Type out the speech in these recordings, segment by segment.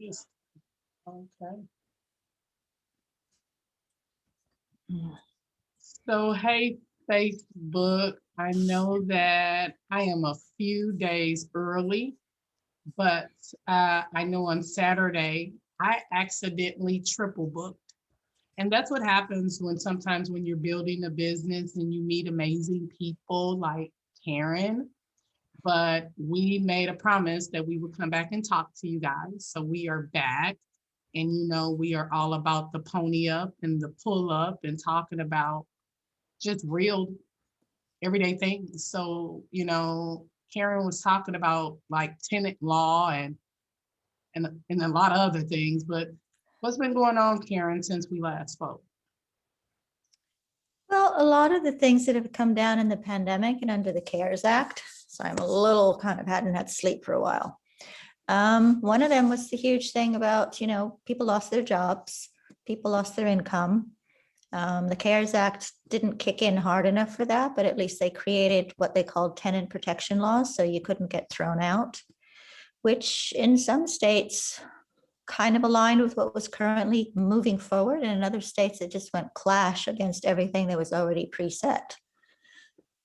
Just, okay. So, hey, Facebook, I know that I am a few days early, but I know on Saturday I accidentally triple booked. And that's what happens when sometimes when you're building a business and you meet amazing people like Karen. But we made a promise that we would come back and talk to you guys. So we are back. And we are all about the pony up and the pull up and talking about just real everyday things. So, Karen was talking about like tenant law and a lot of other things, but what's been going on, Karen, since we last spoke? Well, a lot of the things that have come down in the pandemic and under the CARES Act. So I'm a little kind of hadn't had sleep for a while. One of them was the huge thing about, people lost their jobs, people lost their income. The CARES Act didn't kick in hard enough for that, but at least they created what they called tenant protection laws, so you couldn't get thrown out, which in some states kind of aligned with what was currently moving forward. And in other states, it just went clash against everything that was already preset.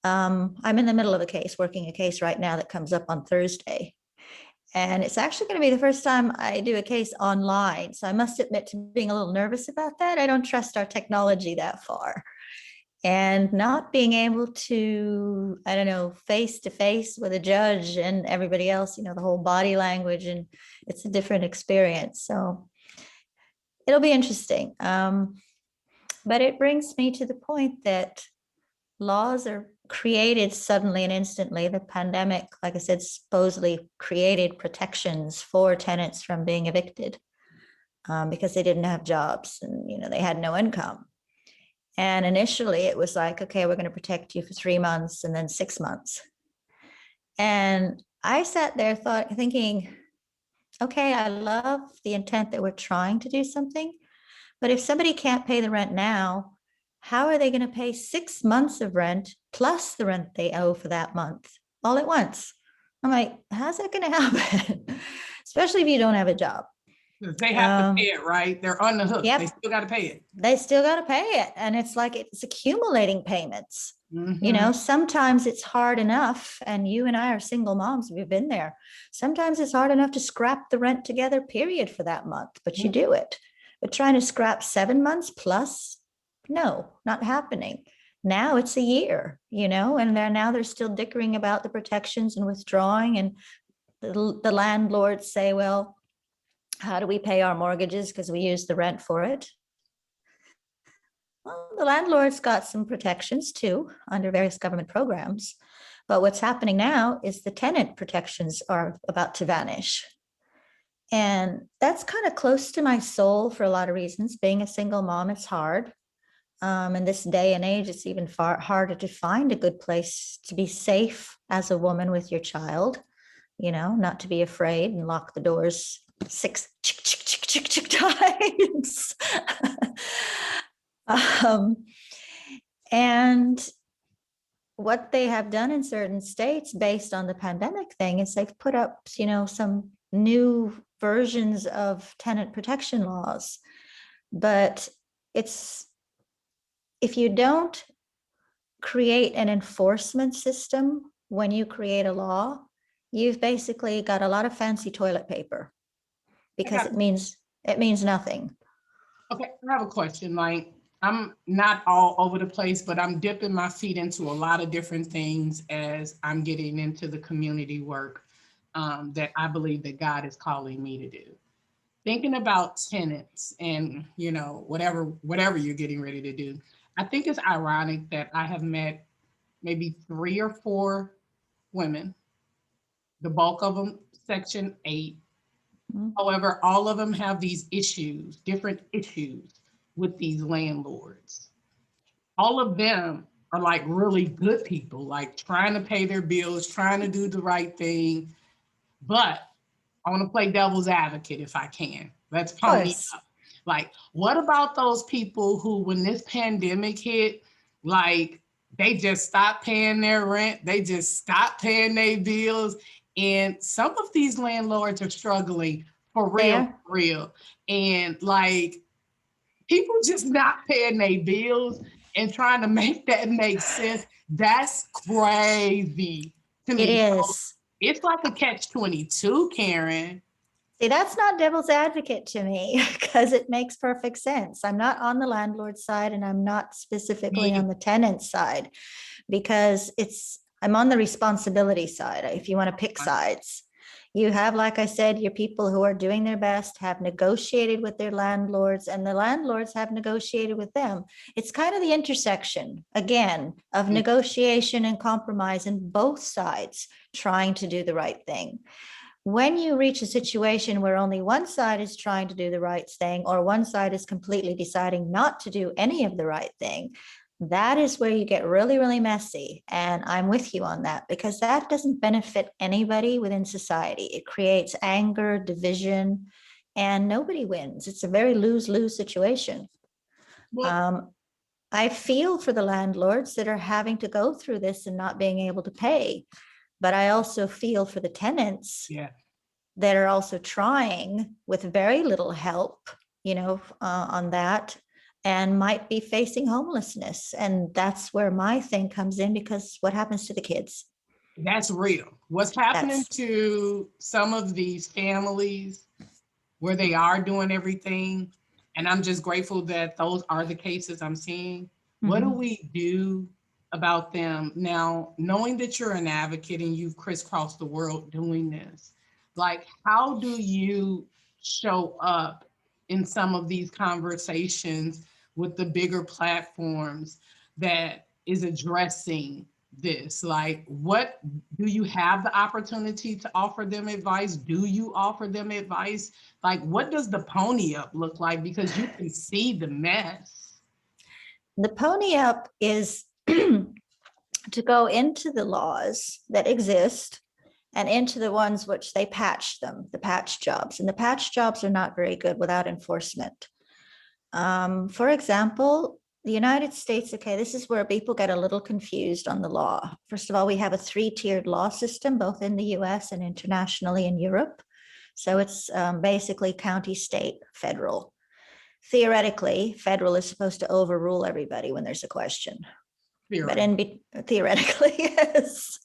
I'm in the middle of working a case right now that comes up on Thursday. And it's actually going to be the first time I do a case online. So I must admit to being a little nervous about that. I don't trust our technology that far. And not being able to, I don't know, face to face with a judge and everybody else, the whole body language, and it's a different experience. So it'll be interesting. But it brings me to the point that laws are created suddenly and instantly. The pandemic, like I said, supposedly created protections for tenants from being evicted because they didn't have jobs and they had no income. And initially it was like, okay, we're going to protect you for 3 months and then 6 months. And I sat there thinking, okay, I love the intent that we're trying to do something, but if somebody can't pay the rent now, how are they going to pay 6 months of rent plus the rent they owe for that month all at once? I'm like, how's that going to happen? Especially if you don't have a job. They have to pay it, right? They're on the hook. Yep. They still got to pay it. They still got to pay it. And it's like it's accumulating payments. Mm-hmm. Sometimes it's hard enough, and you and I are single moms, we've been there. Sometimes it's hard enough to scrap the rent together, period, for that month, but you do it. But trying to scrap 7 months plus, no, not happening. Now it's a year, and they're still dickering about the protections and withdrawing. And the landlords say, well, how do we pay our mortgages? Because we use the rent for it. Well, the landlord's got some protections too under various government programs. But what's happening now is the tenant protections are about to vanish. And that's kind of close to my soul for a lot of reasons. Being a single mom, it's hard. In this day and age, it's even far harder to find a good place to be safe as a woman with your child, not to be afraid and lock the doors 6 times. And what they have done in certain states based on the pandemic thing is they've put up, some new versions of tenant protection laws. But if you don't create an enforcement system when you create a law, you've basically got a lot of fancy toilet paper because it means nothing. Okay, I have a question. Like, I'm not all over the place, but I'm dipping my feet into a lot of different things as I'm getting into the community work that I believe that God is calling me to do. Thinking about tenants and whatever you're getting ready to do, I think it's ironic that I have met maybe 3 or 4 women, the bulk of them Section 8. However, all of them have these issues, different issues with these landlords. All of them are like really good people, like trying to pay their bills, trying to do the right thing. But I want to play devil's advocate if I can. Let's pony up. Like, what about those people who, when this pandemic hit, like they just stopped paying their rent, they just stopped paying their bills, and some of these landlords are struggling For real, There, for real. And like people just not paying their bills and trying to make that make sense. That's crazy to it me. So is. it's like a catch 22, Karen. See, that's not devil's advocate to me because it makes perfect sense. I'm not on the landlord side and I'm not specifically Me, on the tenant side because I'm on the responsibility side, if you want to pick sides. You have, like I said, your people who are doing their best, have negotiated with their landlords, and the landlords have negotiated with them. It's kind of the intersection, again, of negotiation and compromise in both sides trying to do the right thing. When you reach a situation where only one side is trying to do the right thing or one side is completely deciding not to do any of the right thing, that is where you get really, really messy. And I'm with you on that because that doesn't benefit anybody within society. It creates anger, division, and nobody wins. It's a very lose-lose situation. well, I feel for the landlords that are having to go through this and not being able to pay, but I also feel for the tenants yeah, that are also trying with very little help, on that and might be facing homelessness. And that's where my thing comes in because what happens to the kids? that's real. What's happening That's to some of these families where they are doing everything, and I'm just grateful that those are the cases I'm seeing. What do mhm. we do about them now, knowing that you're an advocate and you've crisscrossed the world doing this? Like, how do you show up in some of these conversations with the bigger platforms that is addressing this? Like, what do you have the opportunity to offer them advice? Do you offer them advice? Like, what does the pony up look like? Because you can see the mess. The pony up is to go into the laws that exist and into the ones which they patch them, the patch jobs. And the patch jobs are not very good without enforcement. For example, the United States, okay, this is where people get a little confused on the law. First of all, we have a three-tiered law system, both in the US and internationally in Europe. So it's basically county, state, federal. Theoretically, federal is supposed to overrule everybody when there's a question. But theoretically, yes.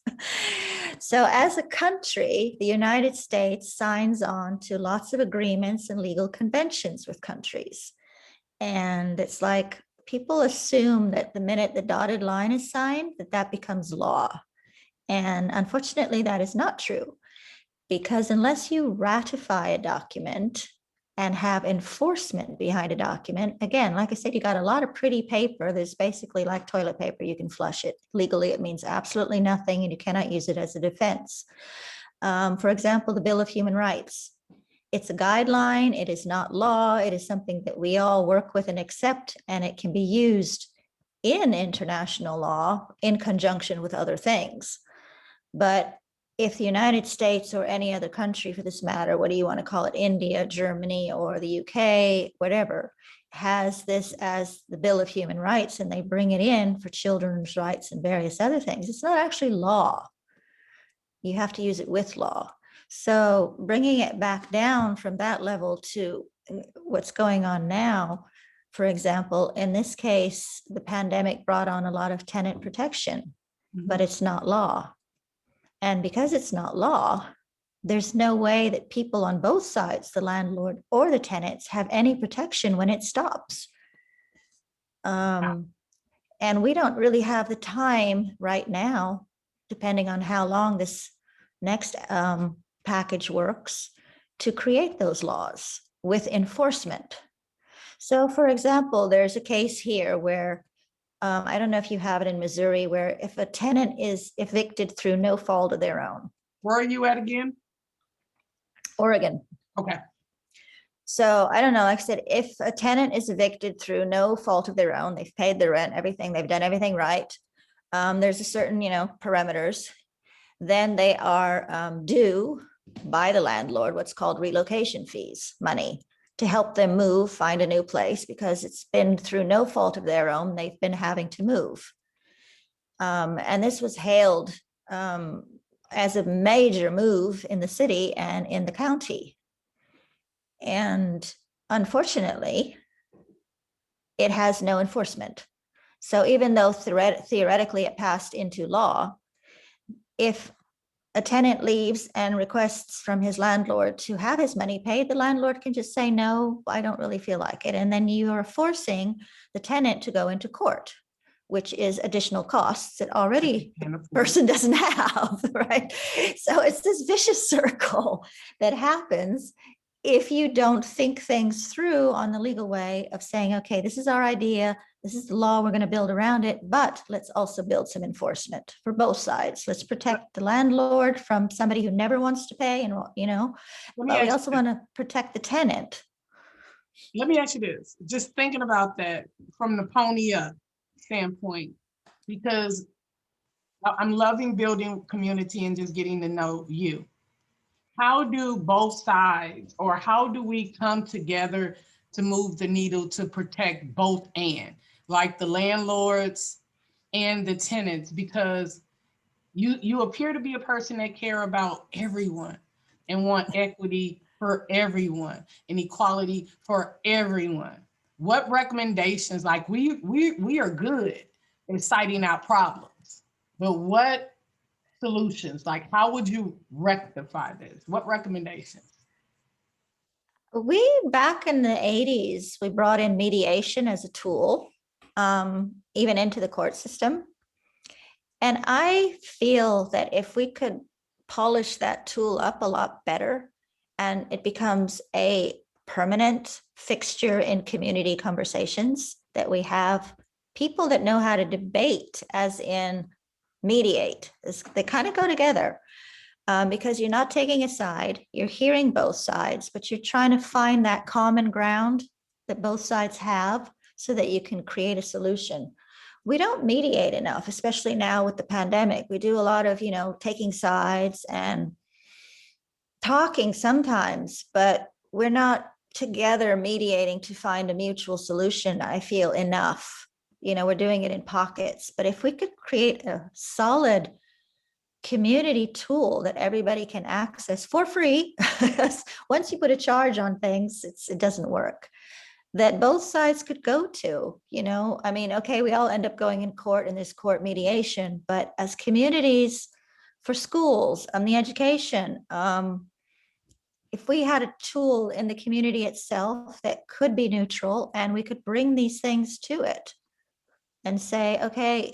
So as a country, the United States signs on to lots of agreements and legal conventions with countries. And it's like people assume that the minute the dotted line is signed, that becomes law. And unfortunately, that is not true because unless you ratify a document and have enforcement behind a document, again, like I said, you got a lot of pretty paper. There's basically like toilet paper. You can flush it. Legally, it means absolutely nothing and you cannot use it as a defense. For example, the Bill of Human Rights. It's a guideline. It is not law. It is something that we all work with and accept, and it can be used in international law in conjunction with other things. But if the United States or any other country for this matter, what do you want to call it, India, Germany, or the UK, whatever, has this as the Bill of Human Rights and they bring it in for children's rights and various other things, it's not actually law. You have to use it with law. So bringing it back down from that level to what's going on now, for example, in this case, the pandemic brought on a lot of tenant protection, but it's not law. And because it's not law, there's no way that people on both sides, the landlord or the tenants, have any protection when it stops. And we don't really have the time right now, depending on how long this next package works, to create those laws with enforcement. So, for example, there's a case here where I don't know if you have it in Missouri, where if a tenant is evicted through no fault of their own. Where are you at again? Oregon. Okay. So I don't know, like I said, if a tenant is evicted through no fault of their own, they've paid their rent, everything, they've done everything right. There's a certain, parameters. Then they are due by the landlord what's called relocation fees, money, to help them move, find a new place, because it's been through no fault of their own. They've been having to move. And this was hailed as a major move in the city and in the county. And unfortunately, it has no enforcement. So even though theoretically it passed into law, if a tenant leaves and requests from his landlord to have his money paid, the landlord can just say, no, I don't really feel like it. And then you are forcing the tenant to go into court, which is additional costs that already the person doesn't have, right? So it's this vicious circle that happens if you don't think things through on the legal way of saying, okay, this is our idea, this is the law, we're going to build around it, but let's also build some enforcement for both sides. Let's protect the landlord from somebody who never wants to pay, and but we also want to protect the tenant. Let me ask you this, just thinking about that from the pony up standpoint, because I'm loving building community and just getting to know you. How do both sides, or how do we come together to move the needle to protect both like the landlords and the tenants? Because you appear to be a person that care about everyone and want equity for everyone and equality for everyone. What recommendations, like we are good at citing out problems, but what solutions, like how would you rectify this? What recommendations? We, back in the 80s, we brought in mediation as a tool, even into the court system. And I feel that if we could polish that tool up a lot better, and it becomes a permanent fixture in community conversations, that we have people that know how to debate, as in mediate. They kind of go together, because you're not taking a side, you're hearing both sides, but you're trying to find that common ground that both sides have so that you can create a solution. We don't mediate enough, especially now with the pandemic. We do a lot of, taking sides and talking sometimes, but we're not together mediating to find a mutual solution, I feel, enough. We're doing it in pockets. But if we could create a solid community tool that everybody can access for free, once you put a charge on things, it doesn't work, that both sides could go to, okay, we all end up going in court in this court mediation, but as communities, for schools, the education, if we had a tool in the community itself that could be neutral, and we could bring these things to it and say, okay,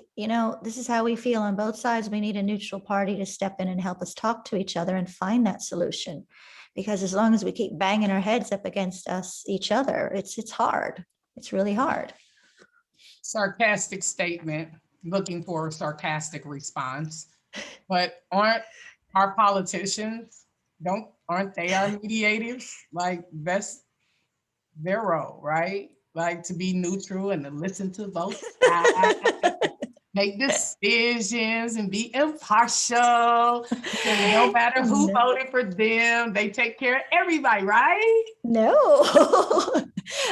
this is how we feel on both sides. We need a neutral party to step in and help us talk to each other and find that solution. Because as long as we keep banging our heads up against each other, it's hard. It's really hard. Sarcastic statement, looking for a sarcastic response. But aren't our politicians, aren't they our mediators? Like, that's their role, right? Like, to be neutral and to listen to both sides, make decisions and be impartial. And no matter who voted for them, they take care of everybody, right? No.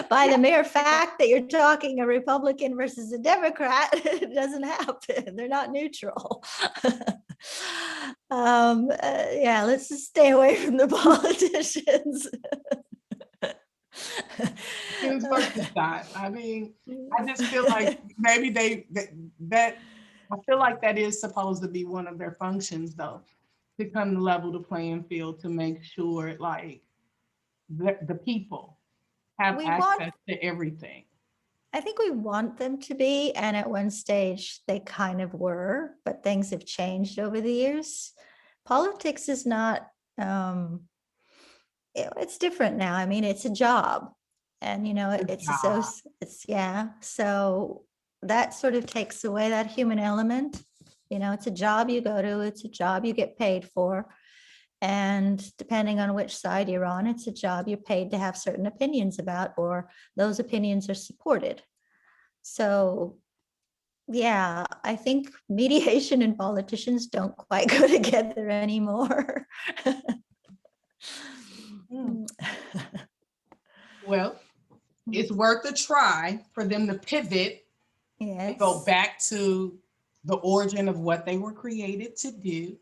By the mere fact that you're talking a Republican versus a Democrat, it doesn't happen. They're not neutral. Let's just stay away from the politicians. I mean, I just feel like maybe that I feel like that is supposed to be one of their functions, though, to come to level the playing field, to make sure like the people have access to everything. I think we want them to be, and at one stage they kind of were, but things have changed over the years. Politics is not, it's different now. I mean, it's a job, and so that sort of takes away that human element. It's a job you go to, it's a job you get paid for. And depending on which side you're on, it's a job you're paid to have certain opinions about, or those opinions are supported. So, yeah, I think mediation and politicians don't quite go together anymore. Well, it's worth a try for them to pivot, and go back to the origin of what they were created to do.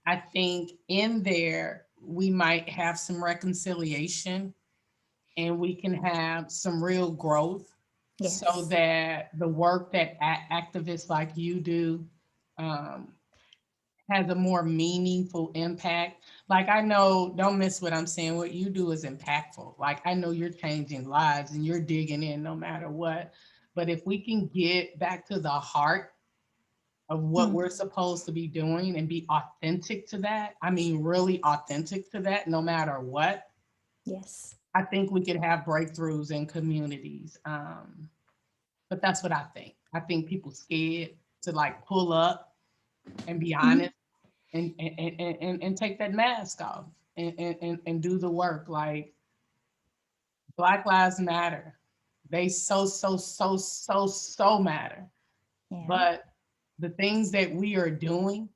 I think in there, we might have some reconciliation and we can have some real growth so Yes. that the work that activists like you do um, has a more meaningful impact. Like I know, don't miss what I'm saying. What you do is impactful. Like I know you're changing lives and you're digging in no matter what. But if we can get back to the heart of what Mm, we're supposed to be doing and be authentic to that, I mean, really authentic to that, no matter what, yes. I think we could have breakthroughs in communities. But that's what I think. I think people scared to like pull up and be Mhm. honest and take that mask off and do the work. Like Black Lives Matter. They so matter. Yeah. But the things that we are doing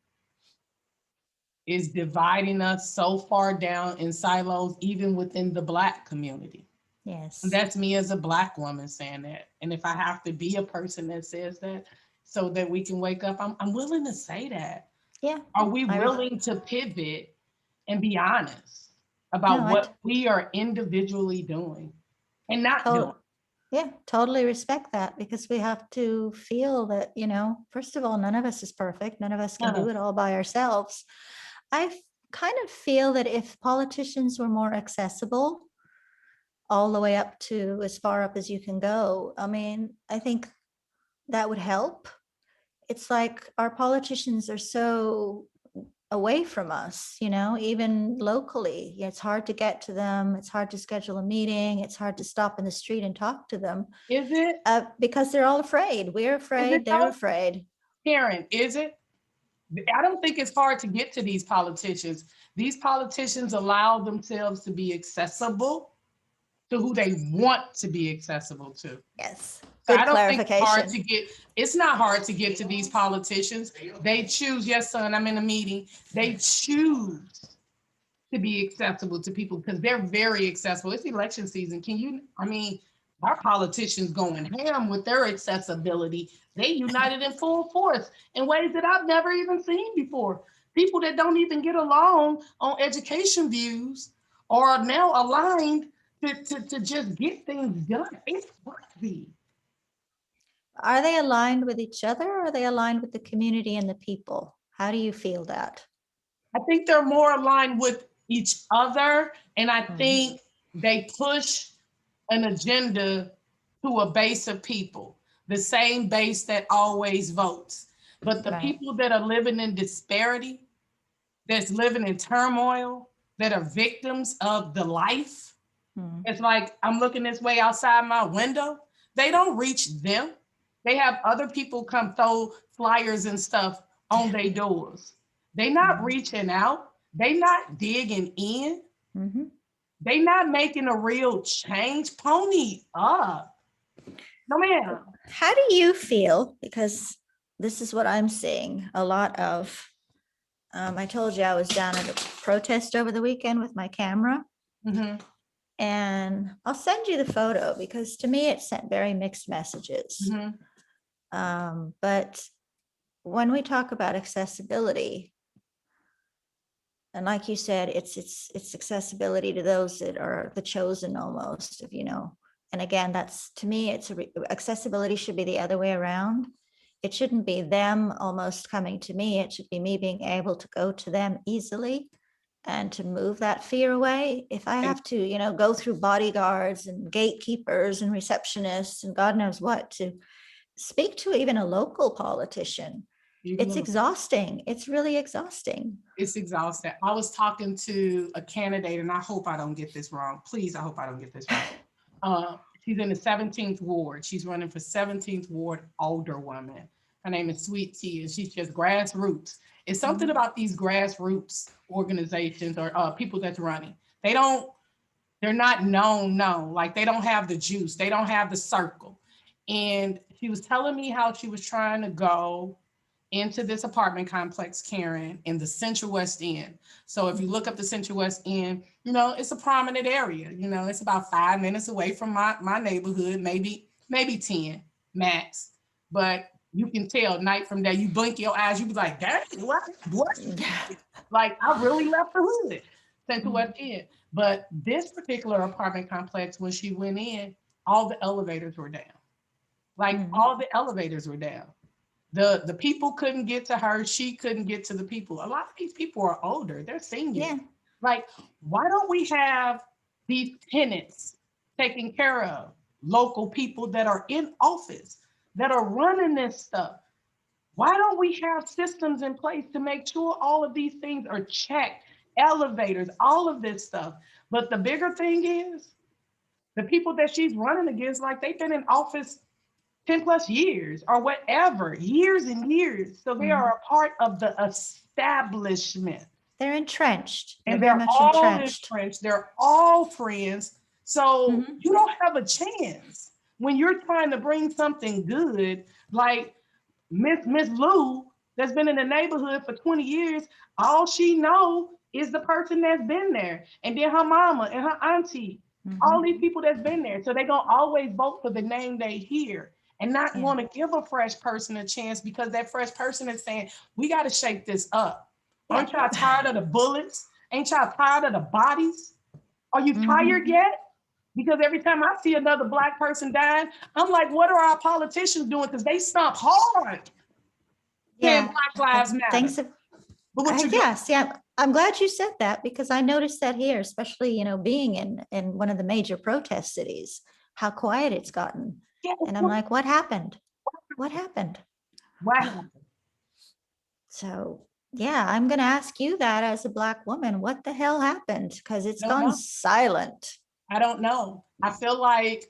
is dividing us so far down in silos, even within the Black community. And Yes. that's me as a Black woman saying that. And if I have to be a person that says that so that we can wake up, I'm willing to say that. Yeah. Are we I willing to pivot and be honest no, about what we are individually doing and not doing? totally. Yeah, totally respect that because we have to feel that, first of all, none of us is perfect. None of us can None do of it all by ourselves. Kind of feel that if politicians were more accessible, all the way up to as far up as you can go, I mean, I think that would help. It's like our politicians are so away from us, even locally. It's hard to get to them. It's hard to schedule a meeting. It's hard to stop in the street and talk to them Is it? because they're all afraid. We're Is it afraid. They're though? afraid. Karen, is it? I don't think it's hard to get to these politicians. These politicians allow themselves to be accessible to who they want to be accessible to. Yes. So I Good don't think it's hard clarification. to get, it's not hard to get to these politicians. They choose, yes, son, I'm in a meeting. They choose to be accessible to people because they're very accessible. It's election season. I mean, our politicians going ham with their accessibility. They united in full force in ways that I've never even seen before. People that don't even get along on education views are now aligned to just get things done. It's crazy. Are they aligned with each other or are they aligned with the community and the people? How do you feel that? I think they're more aligned with each other. And I Mm, think they push an agenda to a base of people, the same base that always votes. But the right. people that are living in disparity, that's living in turmoil, that are victims of the life, Mm, it's like I'm looking this way outside my window. They don't reach them. They have other people come throw flyers and stuff on their doors. They not mm, reaching out. They not digging in. mhm. They not making a real change. Pony up. No, ma'am. How do you feel? Because this is what I'm seeing a lot of. I told you I was down at a protest over the weekend with my camera, Mm-hmm. and I'll send you the photo because to me it sent very mixed messages. Mm-hmm. But when we talk about accessibility, and like you said, it's accessibility to those that are the chosen almost of, and again, that's to me, accessibility should be the other way around. It shouldn't be them almost coming to me. It should be me being able to go to them easily and to move that fear away. If I have to, go through bodyguards and gatekeepers and receptionists and God knows what to speak to even a local politician, it's exhausting. It's really exhausting. It's exhausting. I was talking to a candidate, and I hope I don't get this wrong. Please, I hope I don't get this wrong. She's in the 17th ward. She's running for 17th ward, older woman. Her name is Sweet Tea, and she's just grassroots. It's something about these grassroots organizations or people that's running. They're not known, like they don't have the juice. They don't have the circle. And she was telling me how she was trying to go into this apartment complex, Karen, in the Central West End. So if you look up the Central West End, it's a prominent area. It's about 5 minutes away from my neighborhood, maybe 10 max. But you can tell night from day. You blink your eyes, you be like, dang, what? Like I really left the hood, Central West End. But this particular apartment complex, when she went in, all the elevators were down. Like Mhm. all the elevators were down. The people couldn't get to her. She couldn't get to the people. A lot of these people are older. They're seniors. Yeah. Like, why don't we have these tenants taking care of local people that are in office that are running this stuff? Why don't we have systems in place to make sure all of these things are checked, elevators, all of this stuff? But the bigger thing is the people that she's running against, like they've been in office 10 plus years or whatever, years and years. So they are Mhm. a part of the establishment They're entrenched. They're and very they're much all entrenched. entrenched. They're all friends. So Mhm. you don't have a chance when you're trying to bring something good, like Miss Lou that's been in the neighborhood for 20 years. All she know is the person that's been there, and then her mama and her auntie. All these Mhm. people that's been there, so they gonna always vote for the name they hear, and not Yeah. want to give a fresh person a chance because that fresh person is saying, "We got to shake this up." Yeah. Aren't y'all tired of the bullets? Ain't y'all tired of the bodies? Are you tired Mhm. yet? Because every time I see another Black person dying, I'm like, what are our politicians doing? Because they stomp hard saying Yeah. Black Lives Matter. Thanks. But what you do? Yes, yeah. I'm glad you said that because I noticed that here, especially, being in one of the major protest cities, how quiet it's gotten. Yeah, And I'm like, what happened? What happened? what happened? So, yeah, I'm going to ask you that as a Black woman. What the hell happened? Because it's I don't gone know. silent. I don't know. I feel like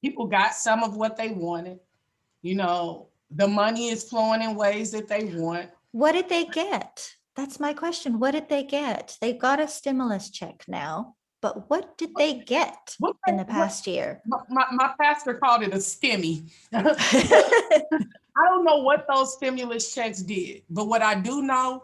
people got some of what they wanted. The money is flowing in ways that they want. What did they get? That's my question. What did they get? They got a stimulus check now, but what did they get What, in the what past year? my pastor called it a stimmy. I don't know what those stimulus checks did, but what I do know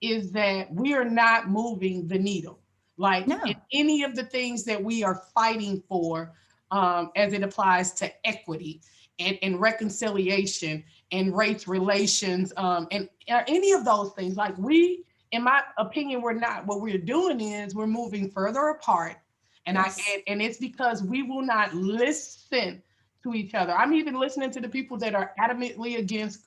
is that we are not moving the needle. Like in No. any of the things that we are fighting for, as it applies to equity and reconciliation and race relations, and any of those things, like we, in my opinion, we're not. What we're doing is we're moving further apart, and Yes. and it's because we will not listen to each other. I'm even listening to the people that are adamantly against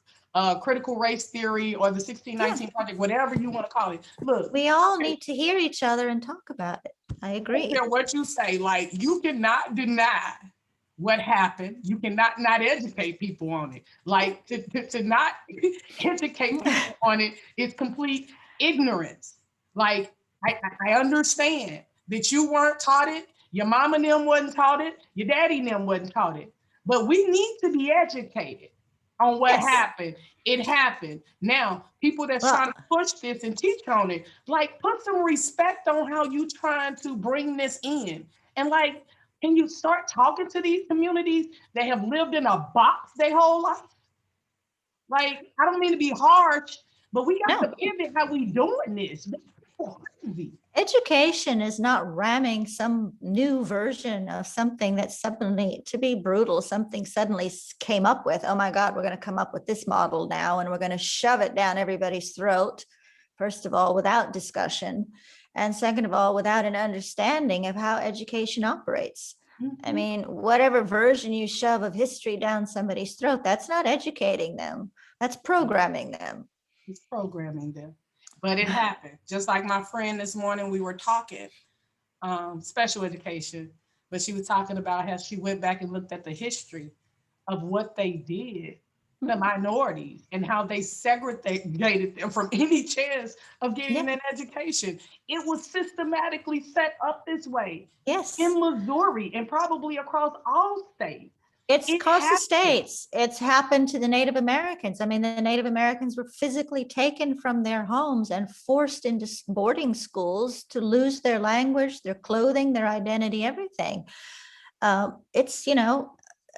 critical race theory or the Yeah. 1619 project, whatever you want to call it. Look, We all okay, need to hear each other and talk about it. I I don't care agree. what you say. Like you cannot deny what happened. You cannot not educate people on it. Like to not educate Mm. people on it is complete ignorance. Like I understand that you weren't taught it, your mom and them wasn't taught it, your daddy and them wasn't taught it. But we need to be educated on what Yes. happened. It happened. Now, people that's trying Well, to push this and teach on it, like put some respect on how you trying to bring this in. And like, can you start talking to these communities that have lived in a box their whole life? Like, I don't mean to be harsh, but we got to no. pivot how we doing this. Crazy. Education is not ramming some new version of something that suddenly, to be brutal, something suddenly came up with. Oh my God, we're going to come up with this model now and we're going to shove it down everybody's throat. First of all, without discussion. And second of all, without an understanding of how education operates. I Mhm. mean, whatever version you shove of history down somebody's throat, that's not educating them. That's programming them. It's programming them. But it happened. Just like my friend this morning, we were talking special education, but she was talking about how she went back and looked at the history of what they did to minorities and how they segregated them from any chance of getting Yeah. an education. It was systematically set up this way Yes. in Missouri and probably across all states. It's It across the happened. states. It's happened to the Native Americans. I mean, the Native Americans were physically taken from their homes and forced into boarding schools to lose their language, their clothing, their identity, everything.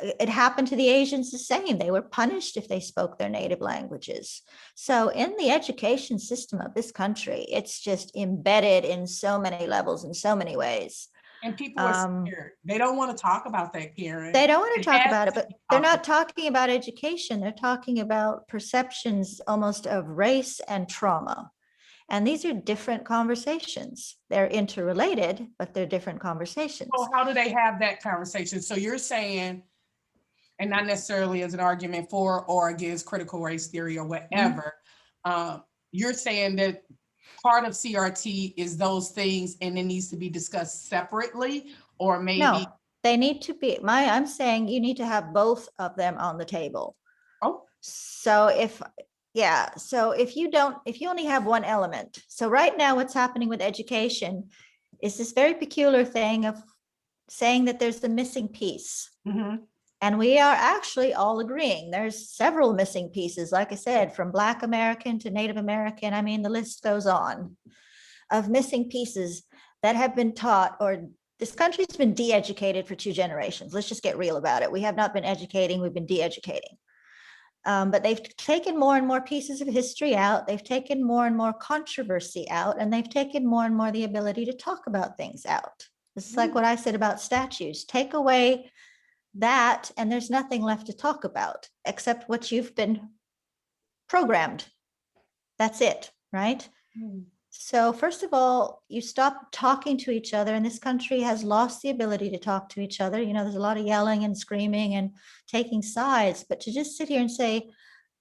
It happened to the Asians the same. They were punished if they spoke their native languages. So, in the education system of this country, it's just embedded in so many levels, in so many ways. And people are Um, scared. They don't want to talk about that, Karen. they don't want It to talk has about it, to but be they're talked not about. talking about education. They're talking about perceptions almost of race and trauma. And these are different conversations. They're interrelated, but they're different conversations. So how do they have that conversation? So you're saying, and not necessarily as an argument for or against critical race theory or whatever, you're saying that part of CRT is those things and it needs to be discussed separately, or maybe. No, they need to be, I'm saying you need to have both of them on the table. Oh, So if if you only have one element. So right now what's happening with education is this very peculiar thing of saying that there's the missing piece. mhm. And we are actually all agreeing there's several missing pieces, like I said, from Black American to Native American. I mean, the list goes on of missing pieces that have been taught, or this country's been de-educated for 2 generations. Let's just get real about it. We have not been educating, we've been de-educating. But they've taken more and more pieces of history out. They've taken more and more controversy out, and they've taken more and more the ability to talk about things out. This is like what I said about statues. Take away that, and there's nothing left to talk about except what you've been programmed. That's it, right? So first of all, you stop talking to each other, and this country has lost the ability to talk to each other. You know, there's a lot of yelling and screaming and taking sides, but to just sit here and say,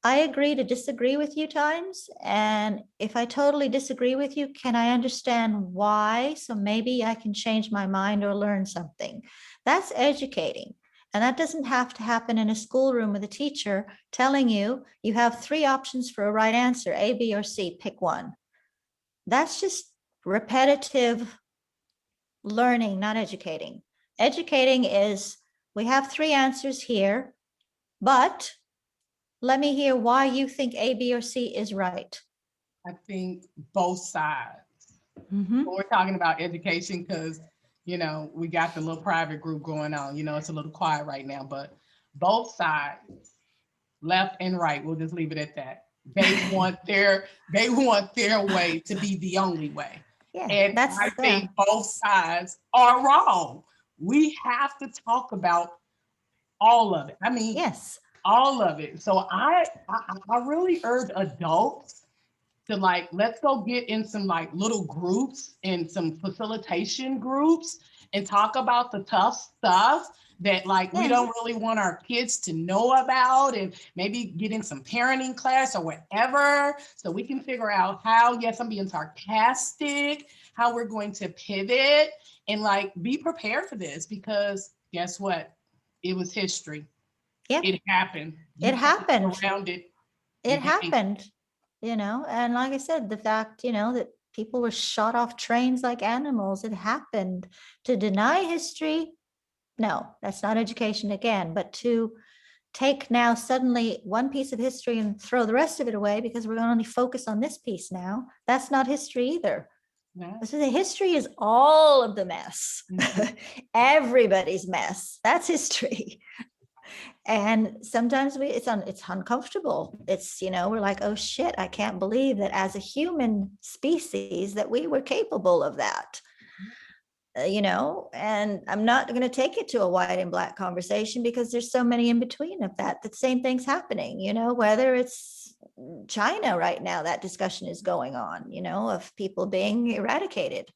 I agree to disagree with you times. And if I totally disagree with you, can I understand why? So maybe I can change my mind or learn something. That's educating. And that doesn't have to happen in a schoolroom with a teacher telling you, you have 3 options for a right answer, A, B, or C, pick one. That's just repetitive learning, not educating. Educating is, we have 3 answers here, but let me hear why you think A, B, or C is right. I think both sides. Mm-hmm. We're talking about education because, we got the little private group going on. It's a little quiet right now, but both sides, left and right, we'll just leave it at that. They want their way to be the only way. Yeah, And I think both sides are wrong. We have to talk about all of it. I mean, yes, all of it. So I really urge adults to let's go get in some little groups and some facilitation groups and talk about the tough stuff that we don't really want our kids to know about, and maybe get in some parenting class or whatever, so we can figure out how, yes, I'm being sarcastic, how we're going to pivot and be prepared for this, because guess what? It was history. Yep. It happened. It happened. Around it. It happened, and like I said, the fact, that people were shot off trains like animals, it happened. To deny history, no, that's not education again, but to take now suddenly one piece of history and throw the rest of it away because we're going to only focus on this piece now, that's not history either. No. So the history is all of the mess. Mm-hmm. Everybody's mess. That's history. And sometimes it's uncomfortable. It's, we're like, oh shit, I can't believe that as a human species that we were capable of that. And I'm not going to take it to a white and black conversation because there's so many in between of that same thing's happening, whether it's China right now, that discussion is going on, of people being eradicated.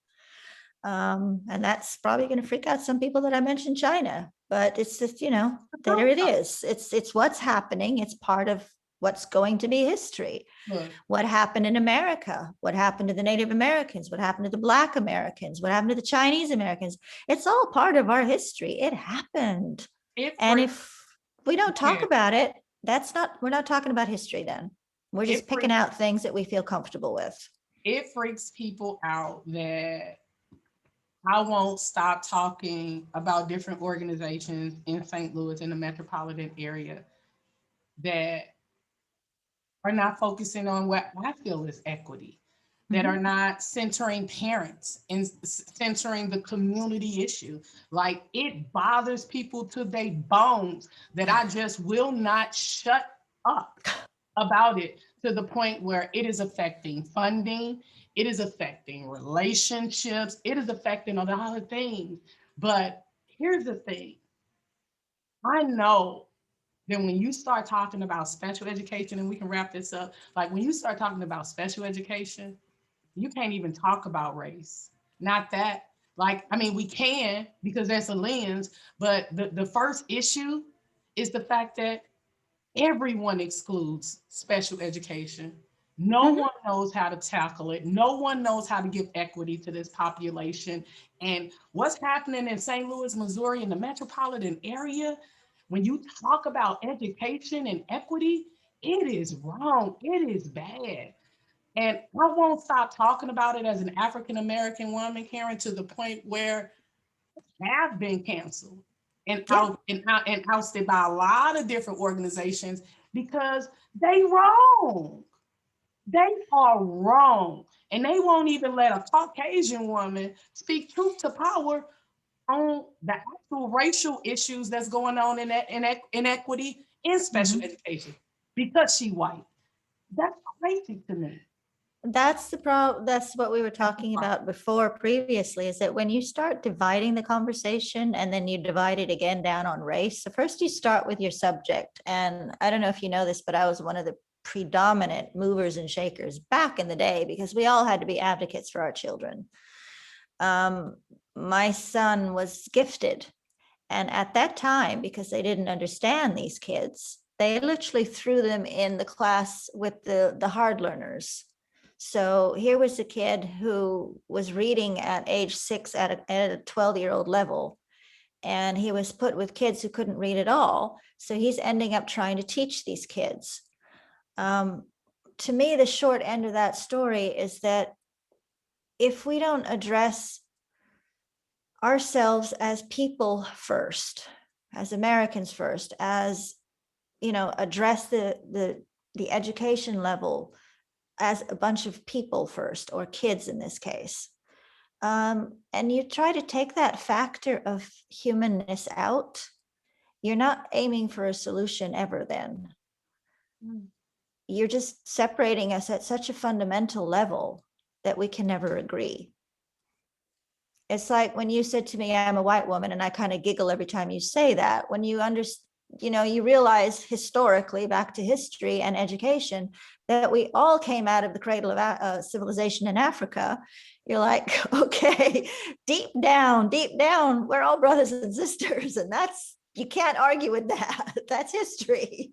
And that's probably going to freak out some people that I mentioned China, but it's just, there it is. It's what's happening. It's part of what's going to be history. What happened in America? What happened to the Native Americans? What happened to the Black Americans? What happened to the Chinese Americans? It's all part of our history. It happened. And if we don't talk about it, we're not talking about history then. We're just picking out things that we feel comfortable with. It freaks people out that I won't stop talking about different organizations in St. Louis, in the metropolitan area, that are not focusing on what I feel is equity, that are not centering parents and centering the community issue. It bothers people to their bones that I just will not shut up about it, to the point where it is affecting funding, it is affecting relationships, it is affecting a lot of things. But here's the thing. I know then when you start talking about special education, and we can wrap this up, when you start talking about special education, you can't even talk about race. Not that, like, I mean, we can because there's a lens, but the first issue is the fact that everyone excludes special education. No Mhm. one knows how to tackle it. No one knows how to give equity to this population. And what's happening in St. Louis, Missouri, in the metropolitan area, when you talk about education and equity, it is wrong. It is bad. And I won't stop talking about it as an African American woman, Karen, to the point where have been canceled and Yeah. and ousted by a lot of different organizations because they wrong. They are wrong. And they won't even let a Caucasian woman speak truth to power on the actual racial issues that's going on in that inequity in special Mhm. education because she white. That's crazy to me. That's the problem. That's what we were That's the talking problem. about before previously, is that when you start dividing the conversation and then you divide it again down on race, so first you start with your subject. And I don't know if you know this, but I was one of the predominant movers and shakers back in the day because we all had to be advocates for our children. Um, my son was gifted. And at that time, because they didn't understand these kids, they literally threw them in the class with the hard learners. So here was a kid who was reading at age 6 at a 12-year-old level, and he was put with kids who couldn't read at all. So he's ending up trying to teach these kids. Um, to me, the short end of that story is that if we don't address ourselves as people first, as Americans first, as address the education level as a bunch of people first, or kids in this case. And you try to take that factor of humanness out, you're not aiming for a solution ever then. Mm. You're just separating us at such a fundamental level that we can never agree. It's like when you said to me, I'm a white woman, and I kind of giggle every time you say that. When you understand, you realize historically, back to history and education, that we all came out of the cradle of civilization in Africa. You're like, okay, deep down, we're all brothers and sisters. And you can't argue with that. That's history.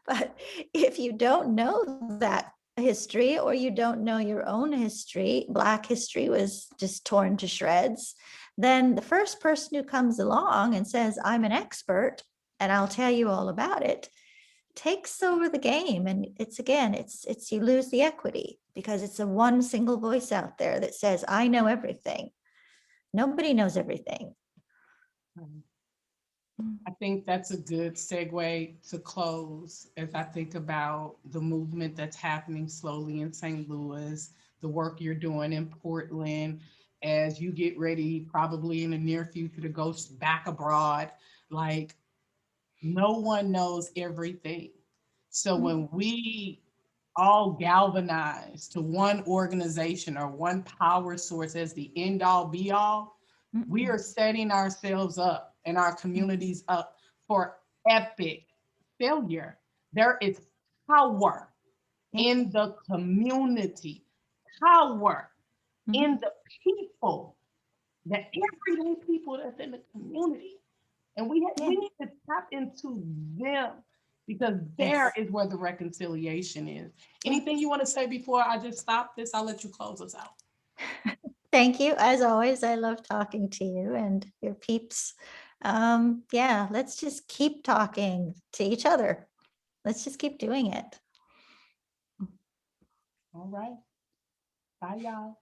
But if you don't know that history, or you don't know your own history, Black history was just torn to shreds, then the first person who comes along and says, I'm an expert and I'll tell you all about it, takes over the game. And it's you lose the equity because it's a one single voice out there that says, I know everything. Nobody knows everything. I think that's a good segue to close as I think about the movement that's happening slowly in St. Louis, the work you're doing in Portland, as you get ready, probably in the near future, to go back abroad. Like, no one knows everything. So when we all galvanize to one organization or one power source as the end all be all, we are setting ourselves up and our communities up for epic failure. There is power Yep. in the community, power Mhm. in the people, the everyday people that's in the community. And Yeah. we need to tap into them because there Yes. is where the reconciliation is. Yeah. Anything you want to say before I just stop this? I'll let you close us out. Thank you. As always, I love talking to you and your peeps. Yeah, let's just keep talking to each other. Let's just keep doing it. All right. Bye, y'all.